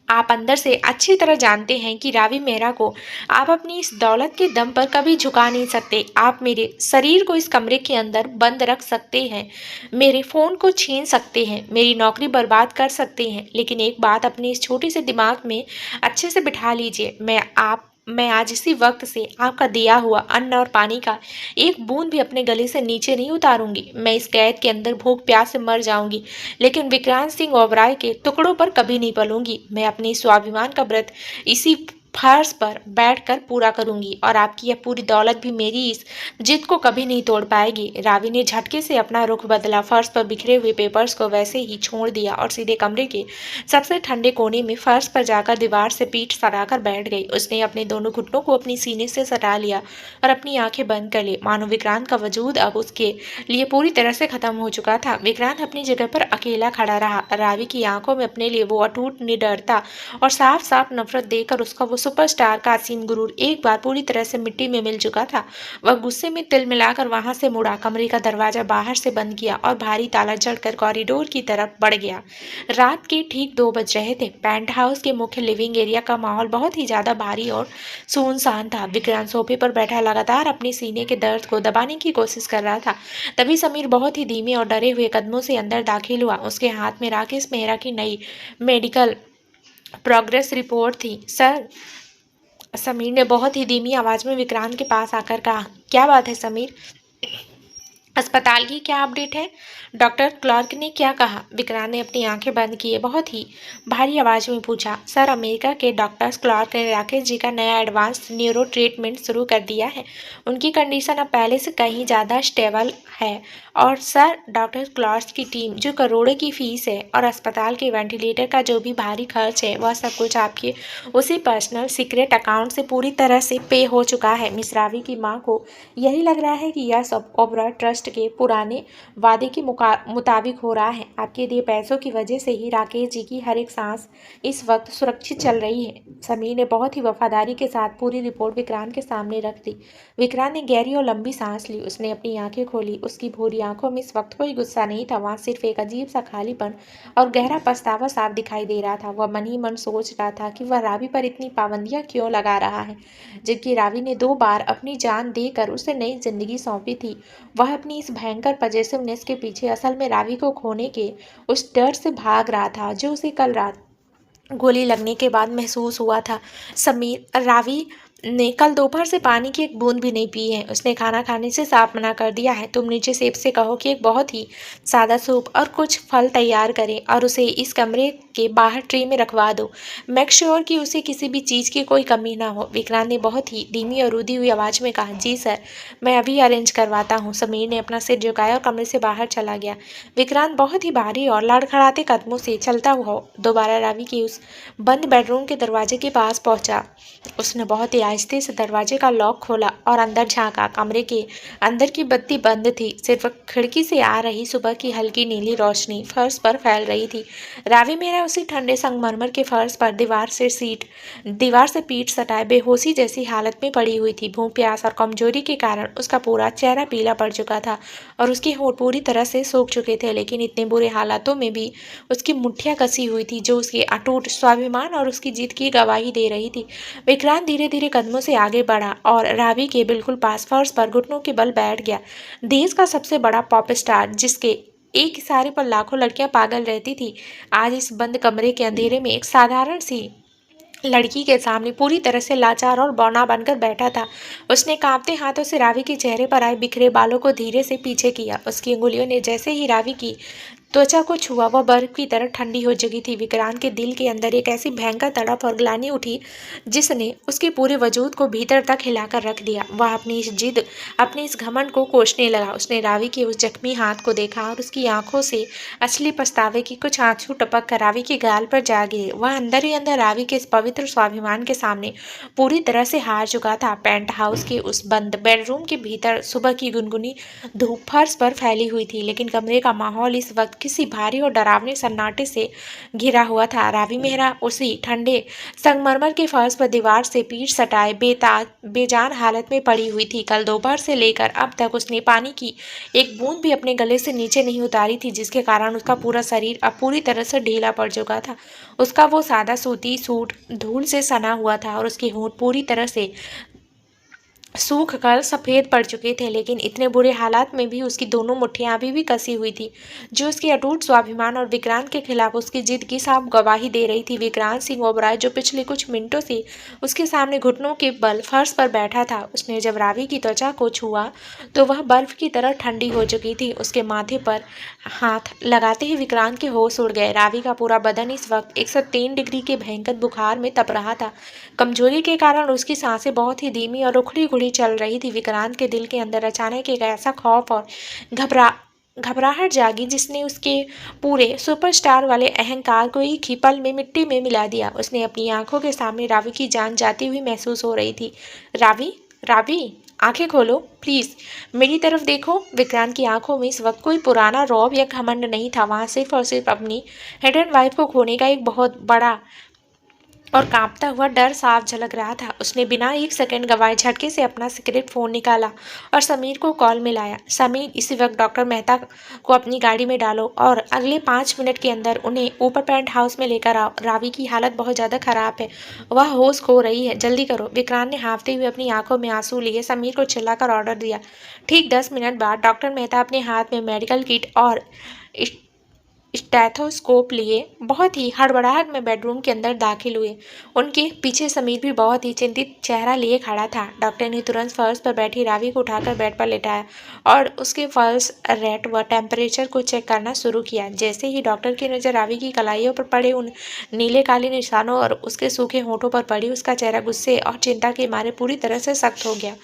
आप अंदर से अच्छी तरह जानते हैं कि रावी मेहरा को आप अपनी इस दौलत के दम पर कभी झुका नहीं सकते। आप मेरे शरीर को इस कमरे के अंदर बंद रख सकते हैं, मेरे फ़ोन को छीन सकते हैं, मेरी नौकरी बर्बाद कर सकते हैं, लेकिन एक बात अपने इस छोटे से दिमाग में अच्छे से बिठा लीजिए, मैं आज इसी वक्त से आपका दिया हुआ अन्न और पानी का एक बूंद भी अपने गले से नीचे नहीं उतारूंगी। मैं इस कैद के अंदर भूख प्यास से मर जाऊंगी, लेकिन विक्रांत सिंह ओबराय के टुकड़ों पर कभी नहीं पलूंगी। मैं अपने स्वाभिमान का व्रत इसी फर्श पर बैठकर पूरा करूंगी और आपकी यह पूरी दौलत भी मेरी इस जिद को कभी नहीं तोड़ पाएगी। रावी ने झटके से अपना रुख बदला, फर्श पर बिखरे हुए पेपर्स को वैसे ही छोड़ दिया और सीधे कमरे के सबसे ठंडे कोने में फर्श पर जाकर दीवार से पीठ सटाकर बैठ गई। उसने अपने दोनों घुटनों को अपनी सीने से सटा लिया और अपनी आंखें बंद कर ली, मानो विक्रांत का वजूद अब उसके लिए पूरी तरह से खत्म हो चुका था। विक्रांत अपनी जगह पर अकेला खड़ा रहा। रावी की आंखों में अपने लिए वो अटूट निडरता और साफ साफ नफरत देकर उसका वो सुपरस्टार का असीम गुरूर एक बार पूरी तरह से मिट्टी में मिल चुका था। वह गुस्से में तिल मिलाकर वहां से मुड़ा, कमरे का दरवाजा बाहर से बंद किया और भारी ताला जड़कर कॉरिडोर की तरफ बढ़ गया। रात के ठीक 2 बज रहे थे। पेंट हाउस के मुख्य लिविंग एरिया का माहौल बहुत ही ज्यादा भारी और सुनसान था। विक्रांत सोफे पर बैठा लगातार अपने सीने के दर्द को दबाने की कोशिश कर रहा था। तभी समीर बहुत ही धीमे और डरे हुए कदमों से अंदर दाखिल हुआ। उसके हाथ में राकेश मेहरा की नई मेडिकल प्रोग्रेस रिपोर्ट थी। सर, समीर ने बहुत ही धीमी आवाज में विक्रांत के पास आकर कहा। क्या बात है समीर, अस्पताल की क्या अपडेट है? डॉक्टर क्लार्क ने क्या कहा? विक्रांत ने अपनी आंखें बंद किए बहुत ही भारी आवाज में पूछा। सर, अमेरिका के डॉक्टर क्लार्क ने राकेश जी का नया एडवांस न्यूरो ट्रीटमेंट शुरू कर दिया है। उनकी कंडीशन अब पहले से कहीं ज़्यादा स्टेबल है। और सर, डॉक्टर क्लार्क की टीम, जो करोड़ों की फीस है और अस्पताल के वेंटिलेटर का जो भी भारी खर्च है, वह सब कुछ आपके उसी पर्सनल सीक्रेट अकाउंट से पूरी तरह से पे हो चुका है। मिस रावी की माँ को यही लग रहा है कि यह सब ओबरा ट्रस्ट के पुराने वादे के मुताबिक हो रहा है। आपके दिए पैसों की वजह से ही राकेश जी की हर एक सांस इस वक्त सुरक्षित चल रही है। समीर ने बहुत ही वफादारी के साथ पूरी रिपोर्ट विक्रांत के सामने रख दी। विक्रांत ने गहरी और लंबी सांस ली। उसने अपनी आंखें खोली। उसकी भूरी आंखों में इस वक्त कोई गुस्सा नहीं था, वहां सिर्फ एक अजीब सा खालीपन और गहरा पछतावा साफ दिखाई दे रहा था। वह मन ही मन सोच रहा था कि वह रावी पर इतनी पाबंदियां क्यों लगा रहा है, जबकि रावी ने 2 बार अपनी जान देकर उसे नई जिंदगी सौंपी थी। वह अपनी इस भयंकर पजेसिवनेस के पीछे असल में रावी को खोने के उस डर से भाग रहा था जो उसे कल रात गोली लगने के बाद महसूस हुआ था। समीर, रावी ने कल दोपहर से पानी की एक बूंद भी नहीं पी है। उसने खाना खाने से साफ मना कर दिया है। तुम नीचे सेफ से कहो कि एक बहुत ही सादा सूप और कुछ फल तैयार करें और उसे इस कमरे के बाहर ट्रे में रखवा दो। मेक श्योर कि उसे किसी भी चीज़ की कोई कमी ना हो। विक्रांत ने बहुत ही धीमी और रुधी हुई आवाज़ में कहा, जी सर, मैं अभी अरेंज करवाता हूँ। समीर ने अपना सिर झुकाया और कमरे से बाहर चला गया। विक्रांत बहुत ही भारी और लड़खड़ाते कदमों से चलता हुआ दोबारा रावी की उस बंद बेडरूम के दरवाजे के पास पहुंचा। उसने बहुत ही आहिस्ते से दरवाजे का लॉक खोला और अंदर झांका। कमरे के अंदर की बत्ती बंद थी। सिर्फ खिड़की से आ रही सुबह की हल्की नीली रोशनी फर्श पर फैल रही थी। रावी मेरा उसी ठंडे संगमरमर के फर्श पर दीवार से पीठ सटाए बेहोशी जैसी हालत में पड़ी हुई थी। भूख, प्यास और कमजोरी के कारण उसका पूरा चेहरा पीला पड़ चुका था और उसके होंठ पूरी तरह से सूख चुके थे। लेकिन इतने बुरे हालातों में भी उसकी मुट्ठियां कसी हुई थी, जो उसके अटूट स्वाभिमान और उसकी जीत की गवाही दे रही थी। विक्रांत धीरे धीरे कदमों से आगे बढ़ा और रावी के बिल्कुल पास फर्श पर घुटनों के बल बैठ गया। देश का सबसे बड़ा पॉप स्टार, जिसके एक इशारे पर लाखों लड़कियां पागल रहती थी, आज इस बंद कमरे के अंधेरे में एक साधारण सी लड़की के सामने पूरी तरह से लाचार और बौना बनकर बैठा था। उसने कांपते हाथों से रावी के चेहरे पर आए बिखरे बालों को धीरे से पीछे किया। उसकी अंगुलियों ने जैसे ही रावी की त्वचा को छुआ, वह बर्फ की तरह ठंडी हो चुकी थी। विक्रांत के दिल के अंदर एक ऐसी भयंकर तड़प और ग्लानि उठी जिसने उसके पूरे वजूद को भीतर तक हिलाकर रख दिया। वह अपनी इस जिद, अपने इस घमंड को कोसने लगा। उसने रावी के उस जख्मी हाथ को देखा और उसकी आंखों से असली पछतावे की कुछ आंसू टपक कर रावी के गाल पर जा गिरे। वह अंदर ही अंदर रावी के इस पवित्र स्वाभिमान के सामने पूरी तरह से हार चुका था। पेंट हाउस के उस बंद बेडरूम के भीतर सुबह की गुनगुनी धूप फर्श पर फैली हुई थी, लेकिन कमरे का माहौल इस वक्त किसी भारी और डरावने सन्नाटे से घिरा हुआ था। रावी मेहरा उसी ठंडे संगमरमर के फर्श पर दीवार से पीठ सटाए बेजान हालत में पड़ी हुई थी। कल दोपहर से लेकर अब तक उसने पानी की एक बूंद भी अपने गले से नीचे नहीं उतारी थी, जिसके कारण उसका पूरा शरीर अब पूरी तरह से ढीला पड़ चुका था। उसका वो सादा सूती सूट धूल से सना हुआ था और उसके होंठ पूरी तरह से सूख कर सफ़ेद पड़ चुके थे। लेकिन इतने बुरे हालात में भी उसकी दोनों मुट्ठियां अभी भी कसी हुई थी, जो उसके अटूट स्वाभिमान और विक्रांत के खिलाफ उसकी जिद की साफ गवाही दे रही थी। विक्रांत सिंह ओबराय, जो पिछले कुछ मिनटों से उसके सामने घुटनों के बल फर्श पर बैठा था, उसने जब रावी की त्वचा को छुआ तो वह बर्फ की तरह ठंडी हो चुकी थी। उसके माथे पर हाथ लगाते ही विक्रांत के होश उड़ गए। रावी का पूरा बदन इस वक्त 103 डिग्री के भयंकर बुखार में तप रहा था। कमजोरी के कारण उसकी सांसें बहुत ही धीमी और उखड़ी उखड़ी चल रही थी। विक्रांत के दिल के अंदर अचानक एक ऐसा खौफ और घबराहट जागी जिसने उसके पूरे सुपरस्टार वाले अहंकार को एक ही पल में मिट्टी में मिला दिया। उसने अपनी आंखों के सामने रावी की जान जाती हुई महसूस हो रही थी। रावी, रावी, आंखें खोलो प्लीज, मेरी तरफ देखो। विक्रांत की आंखों में इस वक्त कोई पुराना रौब या घमंड नहीं था। वहां सिर्फ और सिर्फ अपनी हिडन वाइफ को खोने का एक बहुत बड़ा और कांपता हुआ डर साफ झलक रहा था। उसने बिना एक सेकंड गवाए झटके से अपना सीक्रेट फोन निकाला और समीर को कॉल मिलाया। समीर, इसी वक्त डॉक्टर मेहता को अपनी गाड़ी में डालो और अगले 5 मिनट के अंदर उन्हें ऊपर पेंट हाउस में लेकर आओ। रावी की हालत बहुत ज़्यादा खराब है, वह होश खो रही है, जल्दी करो। विक्रांत ने हाँफते हुए अपनी आंखों में आंसू लिए समीर को चिल्लाकर ऑर्डर दिया। ठीक 10 मिनट बाद डॉक्टर मेहता अपने हाथ में मेडिकल किट और स्टेथोस्कोप लिए बहुत ही हड़बड़ाहट में बेडरूम के अंदर दाखिल हुए। उनके पीछे समीर भी बहुत ही चिंतित चेहरा लिए खड़ा था। डॉक्टर ने तुरंत फर्श पर बैठी रावी को उठाकर बेड पर लेटाया और उसके पल्स रेट व टेम्परेचर को चेक करना शुरू किया। जैसे ही डॉक्टर की नज़र रावी की कलाइयों पर पड़े उन नीले काले निशानों और उसके सूखे होठों पर पड़ी, उसका चेहरा गुस्से और चिंता के मारे पूरी तरह से सख्त हो गया।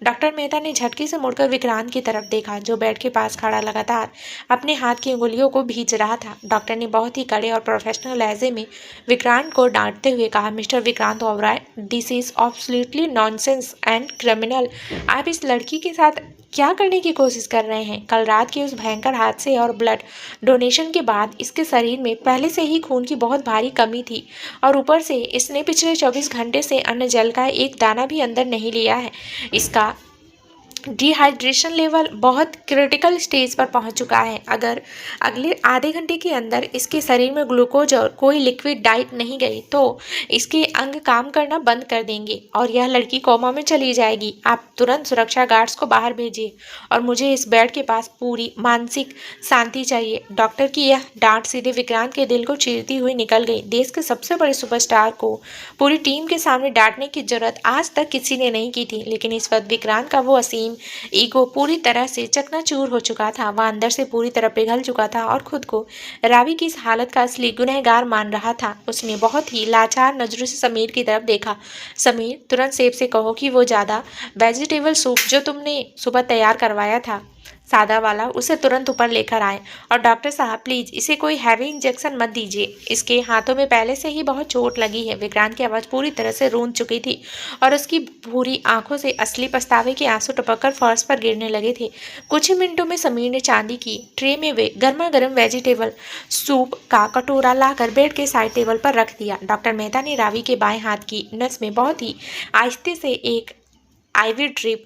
डॉक्टर मेहता ने झटके से मुड़कर विक्रांत की तरफ देखा, जो बेड के पास खड़ा लगातार अपने हाथ की उंगलियों को भींच रहा था। डॉक्टर ने बहुत ही कड़े और प्रोफेशनल लहजे में विक्रांत को डांटते हुए कहा, mister Vikrant Oberoi, this is absolutely nonsense and criminal. आप इस लड़की के साथ क्या करने की कोशिश कर रहे हैं? कल रात के उस भयंकर हादसे और ब्लड डोनेशन के बाद इसके शरीर में पहले से ही खून की बहुत भारी कमी थी और ऊपर से इसने पिछले 24 घंटे से अन्न जल का एक दाना भी अंदर नहीं लिया है। इसका डिहाइड्रेशन लेवल बहुत क्रिटिकल स्टेज पर पहुंच चुका है। अगर अगले आधे घंटे के अंदर इसके शरीर में ग्लूकोज और कोई लिक्विड डाइट नहीं गई तो इसके अंग काम करना बंद कर देंगे और यह लड़की कोमा में चली जाएगी। आप तुरंत सुरक्षा गार्ड्स को बाहर भेजिए और मुझे इस बेड के पास पूरी मानसिक शांति चाहिए। डॉक्टर की यह डांट सीधे विक्रांत के दिल को चीरती हुई निकल गई। देश के सबसे बड़े सुपरस्टार को पूरी टीम के सामने डांटने की जरूरत आज तक किसी ने नहीं की थी, लेकिन इस वक्त विक्रांत का वो असीम ईगो पूरी तरह से चकनाचूर हो चुका था। वह अंदर से पूरी तरह पिघल चुका था और खुद को रावी की इस हालत का असली गुनहगार मान रहा था। उसने बहुत ही लाचार नजरों से समीर की तरफ देखा। समीर, तुरंत सेब से कहो कि वो ज़्यादा वेजिटेबल सूप जो तुमने सुबह तैयार करवाया था, सादा वाला, उसे तुरंत ऊपर लेकर आए। और डॉक्टर साहब प्लीज़ इसे कोई हैवी इंजेक्शन मत दीजिए, इसके हाथों में पहले से ही बहुत चोट लगी है। विक्रांत की आवाज़ पूरी तरह से रूंध चुकी थी और उसकी भूरी आंखों से असली पछतावे के आंसू टपककर फर्श पर गिरने लगे थे। कुछ ही मिनटों में समीर ने चांदी की ट्रे में वे गर्मा गर्म वेजिटेबल सूप का कटोरा लाकर बेड के साइड टेबल पर रख दिया। डॉक्टर मेहता ने रावी के बाएं हाथ की नस में बहुत ही आहिस्ते से एक आईवी ड्रिप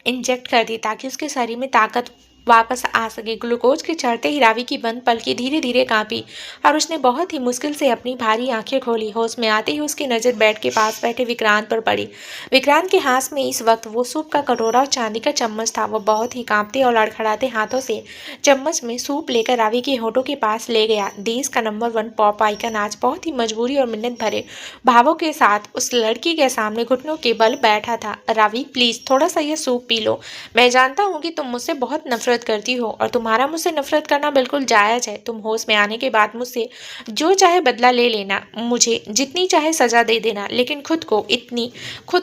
इंजेक्ट कर दी ताकि उसके शरीर में ताकत वापस आ सके। ग्लूकोज के चढ़ते ही रावी की बंद पलकें धीरे धीरे कांपी और उसने बहुत ही मुश्किल से अपनी भारी आंखें खोली। होश में आते ही उसकी नज़र बेड के पास बैठे विक्रांत पर पड़ी। विक्रांत के हाथ में इस वक्त वो सूप का कटोरा और चांदी का चम्मच था। वो बहुत ही कांपते और लड़खड़ाते हाथों से चम्मच में सूप लेकर रावी के होठों के पास ले गया। देश का नंबर 1 पॉप आइकन आज बहुत ही मजबूरी और मिन्नत भरे भावों के साथ उस लड़की के सामने घुटनों के बल बैठा था। रावी प्लीज़ थोड़ा सा यह सूप पी लो। मैं जानता हूँ कि तुम मुझसे बहुत नफरत करती हो और तुम्हारा मुझसे नफरत करना बिल्कुल जायज़ है। तुम होश में आने के बाद मुझसे जो चाहे बदला ले लेना, मुझे जितनी चाहे सजा दे देना, लेकिन खुद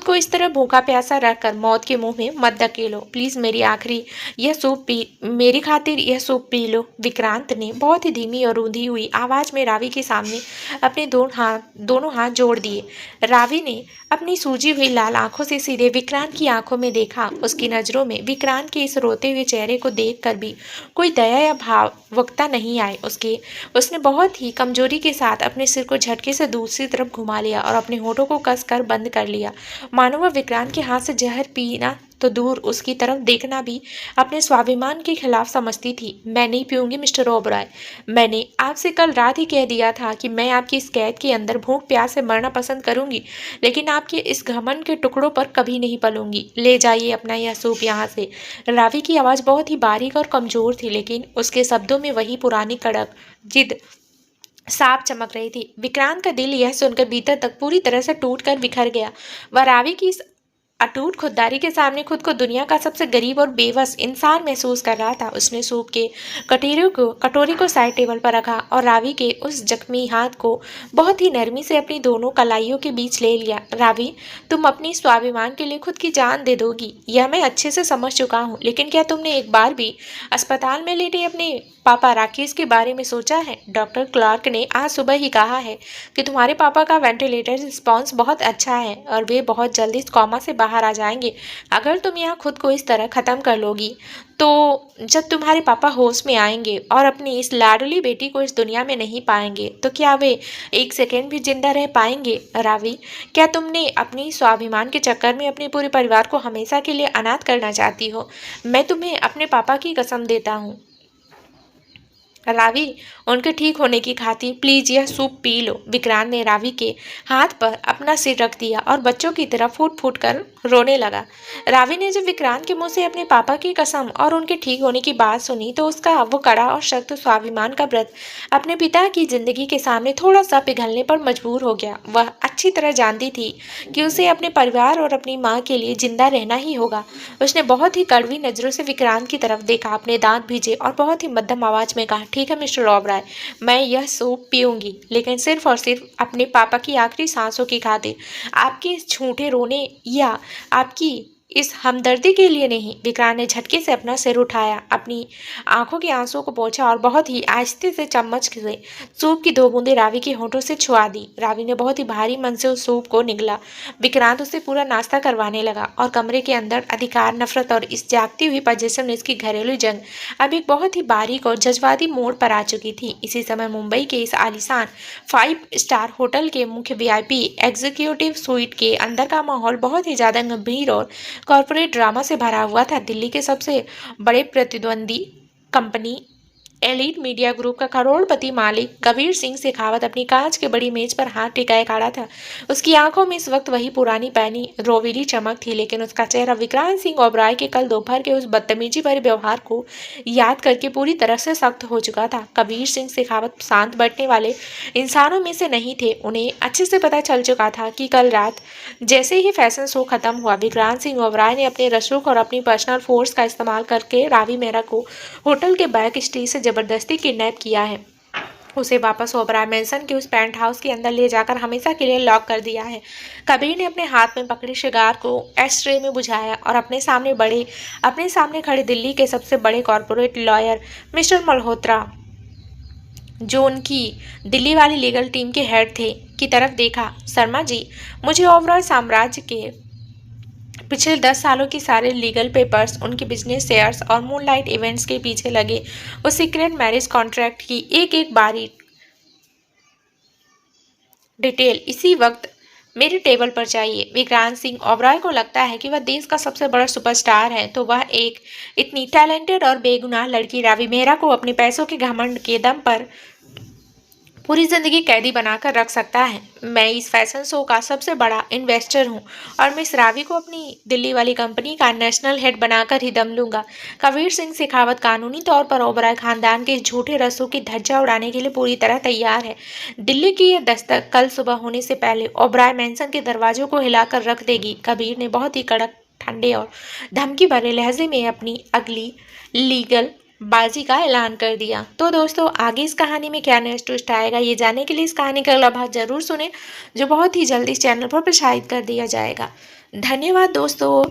को इस तरह भूखा प्यासा रखकर मौत के मुंह में मत धकेलो। प्लीज़ मेरी खातिर यह सूप पी लो। विक्रांत ने बहुत ही धीमी और रूंधी हुई आवाज़ में रावी के सामने अपने दोनों हाथ जोड़ दिए। रावी ने अपनी सूजी हुई लाल आंखों से सीधे विक्रांत की आंखों में देखा। उसकी नज़रों में विक्रांत के इस रोते हुए चेहरे को देखकर भी कोई दया या भावुकता नहीं आई। उसने बहुत ही कमजोरी के साथ अपने सिर को झटके से दूसरी तरफ घुमा लिया और अपने होठों को कसकर बंद कर लिया, मानो वह विक्रांत के हाथ से जहर पीना तो दूर उसकी तरफ देखना भी अपने स्वाभिमान के खिलाफ समझती थी। मैं नहीं पीऊंगी मिस्टर ओबराय। मैंने आपसे कल रात ही कह दिया था कि मैं आपकी इस कैद के अंदर भूख प्यास से मरना पसंद करूंगी, लेकिन आपके इस घमंड के टुकड़ों पर कभी नहीं पलूंगी। ले जाइए अपना यह सूप यहाँ से। रावी की आवाज़ बहुत ही बारीक और कमज़ोर थी, लेकिन उसके शब्दों में वही पुरानी कड़क जिद साफ चमक रही थी। विक्रांत का दिल यह सुनकर भीतर तक पूरी तरह से टूट कर बिखर गया। वह रावी की इस अटूट खुददारी के सामने खुद को दुनिया का सबसे गरीब और बेबस इंसान महसूस कर रहा था। उसने सूप के कटोरी को साइड टेबल पर रखा और रावी के उस जख्मी हाथ को बहुत ही नरमी से अपनी दोनों कलाइयों के बीच ले लिया। रावी, तुम अपनी स्वाभिमान के लिए खुद की जान दे दोगी, यह मैं अच्छे से समझ चुका हूँ, लेकिन क्या तुमने एक बार भी अस्पताल में लेटे अपने पापा राकेश के बारे में सोचा है? डॉक्टर क्लार्क ने आज सुबह ही कहा है कि तुम्हारे पापा का वेंटिलेटर रिस्पॉन्स बहुत अच्छा है और वे बहुत जल्दी इस कॉमा से बाहर आ जाएंगे। अगर तुम यहाँ खुद को इस तरह ख़त्म कर लोगी तो जब तुम्हारे पापा होश में आएंगे और अपनी इस लाडली बेटी को इस दुनिया में नहीं पाएंगे तो क्या वे एक सेकेंड भी जिंदा रह पाएंगे? रावी, क्या तुमने अपनी स्वाभिमान के चक्कर में अपने पूरे परिवार को हमेशा के लिए अनाथ करना चाहती हो? मैं तुम्हें अपने पापा की कसम देता हूँ रावी, उनके ठीक होने की खातिर प्लीज यह सूप पी लो। विक्रांत ने रावी के हाथ पर अपना सिर रख दिया और बच्चों की तरह फूट फूट कर रोने लगा। रावी ने जब विक्रांत के मुंह से अपने पापा की कसम और उनके ठीक होने की बात सुनी तो उसका वो कड़ा और सख्त स्वाभिमान का व्रत अपने पिता की जिंदगी के सामने थोड़ा सा पिघलने पर मजबूर हो गया। वह अच्छी तरह जानती थी कि उसे अपने परिवार और अपनी माँ के लिए जिंदा रहना ही होगा। उसने बहुत ही कड़वी नजरों से विक्रांत की तरफ देखा, अपने दांत भीजे और बहुत ही मध्यम आवाज में कहा, ठीक है मिस्टर ओबराय, मैं यह सूप पीऊंगी, लेकिन सिर्फ और सिर्फ अपने पापा की आखिरी सांसों की खातिर, आपके इस झूठे रोने या आपकी इस हमदर्दी के लिए नहीं। विक्रांत ने झटके से अपना सिर उठाया, अपनी आंखों के आंसुओं को पोंछा और बहुत ही आहिस्ते से चम्मच से सूप की 2 बूंदें रावी के होठों से छुआ दी। रावी ने बहुत ही भारी मन से उस सूप को निगला। विक्रांत उसे पूरा नाश्ता करवाने लगा और कमरे के अंदर अधिकार, नफरत और इस जागती हुई पोजीशन में इसकी घरेलू जंग अब एक बहुत ही बारीक और जज्बाती मोड़ पर आ चुकी थी। इसी समय मुंबई के इस आलीशान 5 स्टार होटल के मुख्य VIP एग्जीक्यूटिव स्वीट के अंदर का माहौल बहुत ही ज्यादा गंभीर और कॉर्पोरेट ड्रामा से भरा हुआ था। दिल्ली के सबसे बड़े प्रतिद्वंदी कंपनी एलीट मीडिया ग्रुप का करोड़पति मालिक कबीर सिंह शेखावत अपनी कांच के बड़ी मेज पर हाथ टिकाए खड़ा था। उसकी आंखों में इस वक्त वही पुरानी पैनी रोवीली चमक थी, लेकिन उसका चेहरा विक्रांत सिंह ओबराय के कल दोपहर के उस बदतमीजी भरे व्यवहार को याद करके पूरी तरह से सख्त हो चुका था। कबीर सिंह शेखावत शांत बैठने वाले इंसानों में से नहीं थे। उन्हें अच्छे से पता चल चुका था कि कल रात जैसे ही फैशन शो खत्म हुआ, विक्रांत सिंह ओबराय ने अपने रसूख और अपनी पर्सनल फोर्स का इस्तेमाल करके रावी मेहरा को होटल के बैक स्टेज से जबरदस्ती किडनैप किया है। उसे वापस ओबराय मैंसन के उस पेंट हाउस के अंदर ले जाकर हमेशा के लिए लॉक कर दिया है। कबीर ने अपने हाथ में पकड़े सिगार को एस्ट्रे में बुझाया और अपने सामने खड़े दिल्ली के सबसे बड़े कॉर्पोरेट लॉयर मिस्टर मल्होत्रा, जो उनकी दिल्ली वाली लीगल टीम के हेड थे, की तरफ देखा। शर्मा जी, मुझे ओबराय साम्राज्य के पिछले 10 सालों की सारे लीगल पेपर्स, उनके बिजनेस शेयर्स और मूनलाइट इवेंट्स के पीछे लगे उस सीक्रेट मैरिज कॉन्ट्रैक्ट की एक एक बारीक डिटेल इसी वक्त मेरे टेबल पर चाहिए। विक्रांत सिंह ओबराय को लगता है कि वह देश का सबसे बड़ा सुपरस्टार है, तो वह एक इतनी टैलेंटेड और बेगुनाह लड़की रावी मेहरा को अपने पैसों के घमंड के दम पर पूरी जिंदगी कैदी बनाकर रख सकता है। मैं इस फैशन शो का सबसे बड़ा इन्वेस्टर हूँ और मैं इस रावी को अपनी दिल्ली वाली कंपनी का नेशनल हेड बनाकर ही दम लूंगा। कबीर सिंह शेखावत कानूनी तौर पर ओबराय खानदान के इस झूठे रस्सों की धज्जा उड़ाने के लिए पूरी तरह तैयार है। दिल्ली की यह दस्तक कल सुबह होने से पहले ओबराय मैंसन के दरवाजों को हिलाकर रख देगी। कबीर ने बहुत ही कड़क, ठंडे और धमकी भरे लहजे में अपनी अगली लीगल बाजी का ऐलान कर दिया। तो दोस्तों, आगे इस कहानी में क्या नेक्स्ट ट्विस्ट आएगा, ये जानने के लिए इस कहानी का अगला भाग जरूर सुने, जो बहुत ही जल्दी इस चैनल पर प्रसारित कर दिया जाएगा। धन्यवाद दोस्तों।